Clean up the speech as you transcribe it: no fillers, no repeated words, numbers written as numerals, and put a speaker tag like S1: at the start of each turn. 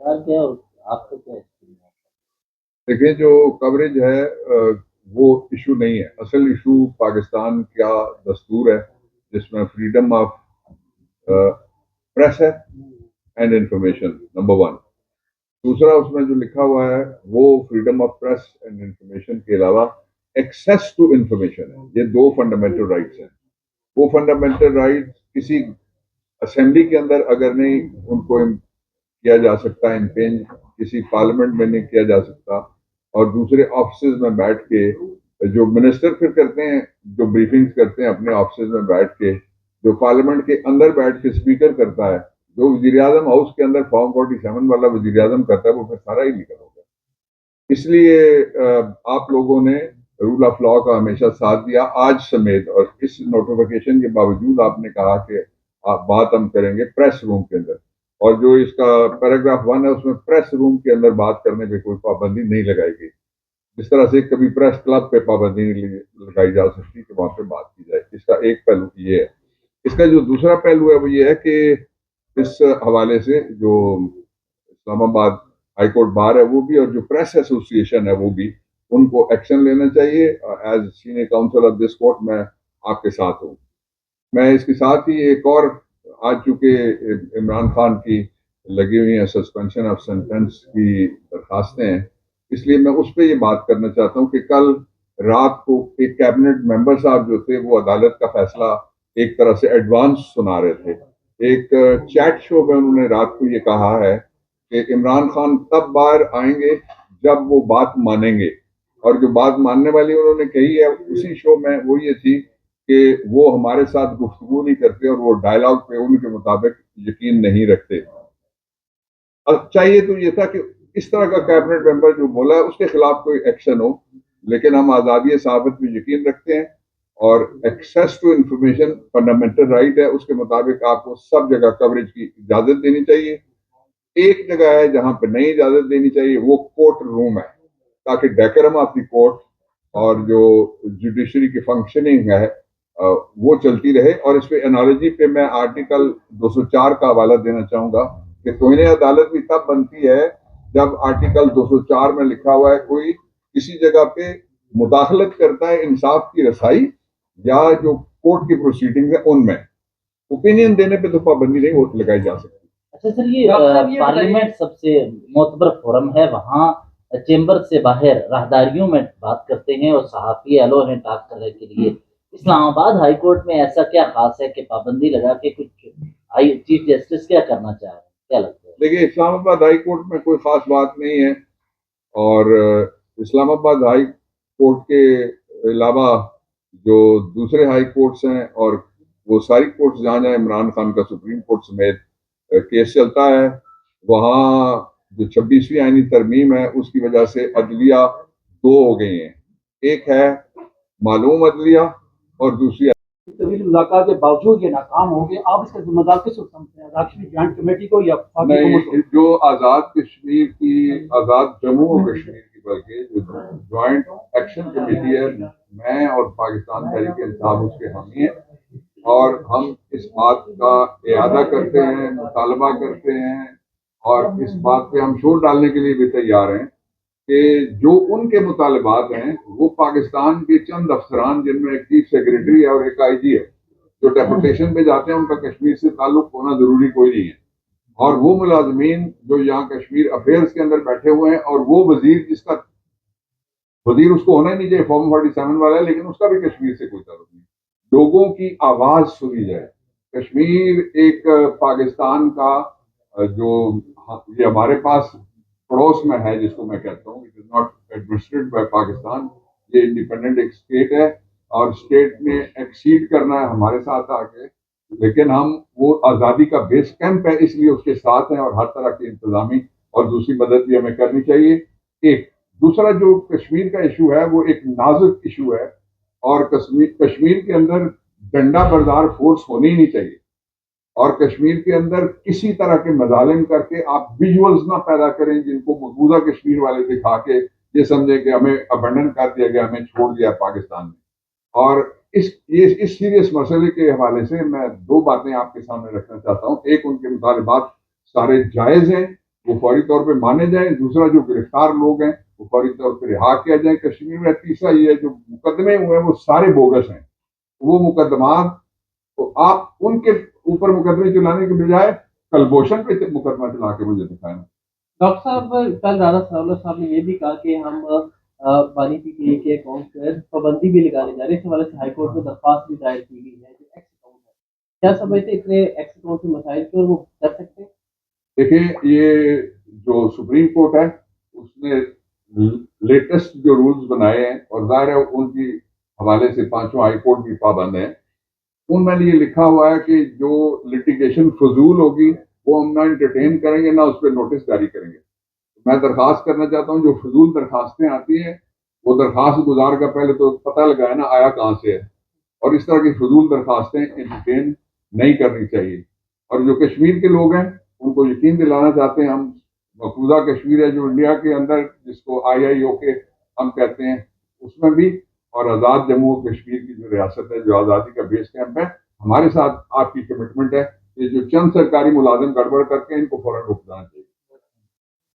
S1: کیا آپ کا کیا ایکسپیرینس ہے؟
S2: دیکھیں جو کوریج ہے وہ ایشو نہیں ہے. اصل ایشو پاکستان کا دستور ہے جس میں فریڈم آف پریس ہے اینڈ انفارمیشن نمبر ون. دوسرا اس میں جو لکھا ہوا ہے وہ freedom of press and information کے علاوہ ایکسیس ٹو انفارمیشن ہے. یہ دو فنڈامنٹل رائٹس ہیں. وہ فنڈامنٹل رائٹس کسی اسمبلی کے اندر اگر نہیں ان کو کیا جا سکتا امپینج، کسی پارلیمنٹ میں نہیں کیا جا سکتا، اور دوسرے آفسز میں بیٹھ کے جو منسٹر پھر کرتے ہیں، جو بریفنگز کرتے ہیں اپنے آفسز میں بیٹھ کے، جو پارلیمنٹ کے اندر بیٹھ کے اسپیکر کرتا ہے، جو وزیر اعظم ہاؤس کے اندر فارم 47 والا وزیر اعظم کرتا ہے، وہ پھر سارا ہی نکل ہوگا. اس لیے آپ لوگوں نے رول آف لا کا ہمیشہ ساتھ دیا آج سمیت، اور اس نوٹیفیکیشن کے باوجود آپ نے کہا کہ آپ بات ہم کریں گے پریس روم کے اندر، اور جو اس کا پیراگراف 1 ہے اس میں پریس روم کے اندر بات کرنے پہ کوئی پابندی نہیں لگائی گئی. جس طرح سے کبھی پریس کلب پہ پابندی نہیں لگائی جا سکتی کہ وہاں پہ بات کی جائے. اس کا ایک پہلو یہ ہے. اس کا جو دوسرا پہلو ہے وہ یہ ہے کہ اس حوالے سے جو اسلام آباد ہائی کورٹ بار ہے وہ بھی، اور جو پریس ایسوسی ایشن ہے وہ بھی، ان کو ایکشن لینا چاہیے. As senior council of this court میں آپ کے ساتھ ہوں. میں اس کے ساتھ ہی ایک اور، آج چونکہ عمران خان کی لگی ہوئی ہیں سسپینشن آف سینٹنس کی درخواستیں ہیں، اس لیے میں اس پہ یہ بات کرنا چاہتا ہوں کہ کل رات کو ایک کیبنٹ ممبر صاحب جو تھے وہ عدالت کا فیصلہ ایک طرح سے ایڈوانس سنا رہے تھے. ایک چیٹ شو میں انہوں نے رات کو یہ کہا ہے کہ عمران خان تب باہر آئیں گے جب وہ بات مانیں گے، اور جو بات ماننے والی انہوں نے کہی ہے اسی شو میں وہ یہ تھی کہ وہ ہمارے ساتھ گفتگو نہیں کرتے اور وہ ڈائلاگ پہ ان کے مطابق یقین نہیں رکھتے. چاہیے تو یہ تھا کہ اس طرح کا کیبنٹ ممبر جو بولا ہے اس کے خلاف کوئی ایکشن ہو، لیکن ہم آزادی صحافت میں یقین رکھتے ہیں، اور access to information fundamental right ہے. اس کے مطابق آپ کو سب جگہ کوریج کی اجازت دینی چاہیے. ایک جگہ ہے جہاں پہ نہیں اجازت دینی چاہیے، وہ کورٹ روم ہے، تاکہ ڈیکرم آف دی کورٹ اور جو جوڈیشری کی فنکشننگ ہے وہ چلتی رہے. اور اس پہ انالوجی پہ میں آرٹیکل 204 کا حوالہ دینا چاہوں گا کہ توہین عدالت بھی تب بنتی ہے جب آرٹیکل 204 میں لکھا ہوا ہے کوئی کسی جگہ پہ مداخلت کرتا ہے انصاف کی رسائی یا جو کورٹ کی پروسیڈنگ ہے ان میں. اوپینین دینے پہ تو پابندی نہیں لگائی جا سکتی.
S1: اچھا سر، یہ پارلیمنٹ سب سے معتبر فورم ہے، وہاں چیمبر سے باہر راہداریوں میں بات کرتے ہیں اور صحافی ایلو ہیں ٹاک کرنے کے لیے. اسلام آباد ہائی کورٹ میں ایسا کیا خاص ہے کہ پابندی لگا کے کچھ چیف جسٹس کیا کرنا چاہ رہے ہیں، کیا لگتا ہے؟
S2: دیکھیے اسلام آباد ہائی کورٹ میں کوئی خاص بات نہیں ہے، اور اسلام آباد ہائی کورٹ کے علاوہ جو دوسرے ہائی کورٹس ہیں اور وہ ساری کورٹس جہاں جہاں عمران خان کا سپریم کورٹ سمیت کیس چلتا ہے، وہاں جو 26ویں آئینی ترمیم ہے اس کی وجہ سے عدلیہ دو ہو گئی ہیں. ایک ہے معلوم عدلیہ اور دوسری
S3: طویل مذاکرات کے باوجود یہ ناکام ہو گئے. آپ اس کا ذمہ دار کس کو سمجھتے ہیں؟ کشمیر جوائنٹ کمیٹی کو یا
S2: نہیں، جو آزاد کشمیر کی، آزاد جموں و کشمیر کی بلکہ جو جوائنٹ ایکشن کمیٹی ہے، میں اور پاکستان تحریک انصاف اس کے حامی ہیں، اور ہم اس بات کا اعادہ کرتے ہیں، مطالبہ کرتے ہیں، اور اس بات پہ ہم شور ڈالنے کے لیے بھی تیار ہیں کہ جو ان کے مطالبات ہیں وہ پاکستان کے چند افسران، جن میں ایک چیف سیکریٹری ہے اور ایک آئی جی ہے، جو ڈیپوٹیشن پہ جاتے ہیں ان کا کشمیر سے تعلق ہونا ضروری کوئی نہیں ہے، اور وہ ملازمین جو یہاں کشمیر افیئرس کے اندر بیٹھے ہوئے ہیں، اور وہ وزیر جس کا وزیر اس کو ہونا ہی نہیں چاہیے، فارم 47 والا ہے، لیکن اس کا بھی کشمیر سے کوئی تعلق نہیں. لوگوں کی آواز سنی جائے. کشمیر ایک پاکستان کا جو یہ ہمارے پاس پڑوس میں ہے، جس کو میں کہتا ہوں it is not administered by Pakistan, یہ انڈیپینڈنٹ ایک اسٹیٹ ہے، اور اسٹیٹ نے ایکسیڈ کرنا ہے ہمارے ساتھ آ کے، لیکن ہم وہ آزادی کا بیس کیمپ ہے اس لیے اس کے ساتھ ہیں، اور ہر طرح کی انتظامی اور دوسری مدد بھی ہمیں کرنی چاہیے. ایک دوسرا جو کشمیر کا ایشو ہے وہ ایک نازک ایشو ہے، اور کشمیر کے اندر ڈنڈا بردار فورس ہونی ہی نہیں چاہیے، اور کشمیر کے اندر کسی طرح کے مظالم کر کے آپ ویژولز نہ پیدا کریں جن کو مقبوضہ کشمیر والے دکھا کے یہ سمجھے کہ ہمیں ابنڈن کر دیا گیا، ہمیں چھوڑ دیا پاکستان میں. اور اس سیریس مسئلے کے حوالے سے میں دو باتیں آپ کے سامنے رکھنا چاہتا ہوں. ایک، ان کے مطالبات سارے جائز ہیں، وہ فوری طور پہ مانے جائیں. دوسرا جو گرفتار لوگ ہیں وہ فوری طور پہ رہا کیا جائیں کشمیر میں. تیسرا یہ ہے جو مقدمے ہوئے ہیں وہ سارے بوگس ہیں. وہ مقدمات تو آپ ان کے اوپر مقدمے چلانے کے بجائے کلبھوشن پہ مقدمہ چلا کے مجھے دکھائیں.
S4: ڈاکٹر صاحب کل رانا ثناءاللہ صاحب نے یہ بھی کہا کہ ہم بانی پی ٹی اے کے اکاؤنٹ پر پابندی بھی لگانے جا رہے ہیں. اس حوالے سے ہائی کورٹ میں درخواست بھی دائر کی گئی ہے جو ایکس اکاؤنٹ ہے. کیا سمجھتے ہیں اتنے ایکس اکاؤنٹ کے مسائل کے اور وہ کر سکتے ہیں؟
S2: دیکھیں یہ جو سپریم کورٹ ہے اس نے لیٹسٹ جو رولز بنائے ہیں اور ظاہر ہے ان کی حوالے سے پانچوں ہائی کورٹ بھی پابند ہیں. ان میں یہ لکھا ہوا ہے کہ جو لٹیگیشن فضول ہوگی وہ ہم نہ انٹرٹین کریں گے نہ اس پہ نوٹس جاری کریں گے. میں درخواست کرنا چاہتا ہوں جو فضول درخواستیں آتی ہیں وہ درخواست گزار کا پہلے تو پتہ لگائے نا آیا کہاں سے ہے. اور اس طرح کی فضول درخواستیں انٹرٹین نہیں کرنی چاہیے. اور جو کشمیر کے لوگ ہیں ان کو یقین دلانا چاہتے ہیں ہم مقبوضہ کشمیر ہے جو انڈیا کے اندر جس کو IIO کے ہم کہتے ہیں اس میں بھی اور آزاد جموں و کشمیر کی جو ریاست ہے جو آزادی کا بیس کیمپ ہے ہمارے ساتھ آپ کی کمٹمنٹ ہے کہ جو چند سرکاری ملازم گڑبڑ کر کے ان کو فوراً روک جانا چاہیے.